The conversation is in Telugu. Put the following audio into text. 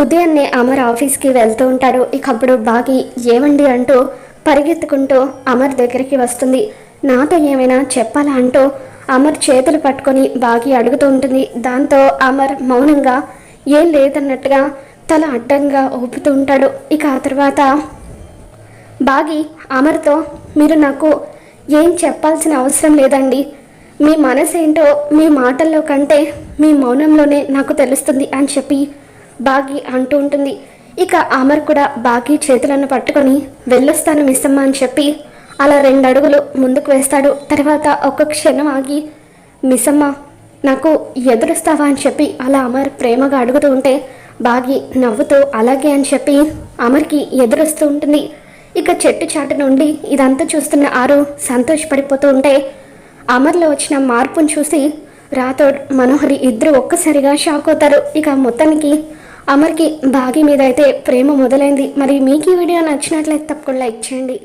ఉదయాన్నే అమర్ ఆఫీస్కి వెళ్తూ ఉంటాడు. ఇక అప్పుడు బాగి ఏమండి అంటూ పరిగెత్తుకుంటూ అమర్ దగ్గరికి వస్తుంది. నాతో ఏమైనా చెప్పాలా అంటూ అమర్ చేతులు పట్టుకొని బాగి అడుగుతూ ఉంటుంది. దాంతో అమర్ మౌనంగా ఏం లేదన్నట్టుగా తల అడ్డంగా ఊపుతూ ఉంటాడు. ఇక ఆ తర్వాత బాగి అమర్తో మీరు నాకు ఏం చెప్పాల్సిన అవసరం లేదండి, మీ మనసేంటో మీ మాటల్లో కంటే మీ మౌనంలోనే నాకు తెలుస్తుంది అని చెప్పి బాగి అంటూ ఉంటుంది. ఇక అమర్ కూడా బాగి చేతులను పట్టుకొని వెళ్ళొస్తాను మిస్సమ్మ అని చెప్పి అలా 2 అడుగులు ముందుకు వేస్తాడు. తర్వాత ఒక్క క్షణం ఆగి మిస్సమ్మ నాకు ఎదురుస్తావా అని చెప్పి అలా అమర్ ప్రేమగా అడుగుతూ ఉంటే బాగి నవ్వుతూ అలాగే అని చెప్పి అమర్కి ఎదురొస్తూ ఉంటుంది. ఇక చెట్టు చాటు నుండి ఇదంతా చూస్తున్న ఆరు సంతోషపడిపోతూ ఉంటే అమర్లో వచ్చిన మార్పును చూసి రాథోడ్ మనోహరి ఇద్దరు ఒక్కసారిగా షాక్ అవుతారు. ఇక మొత్తానికి అమర్కి బాగి మీద అయితే ప్రేమ మొదలైంది. మరి మీకు ఈ వీడియో నచ్చినట్లయితే తప్పకుండా లైక్ చేయండి.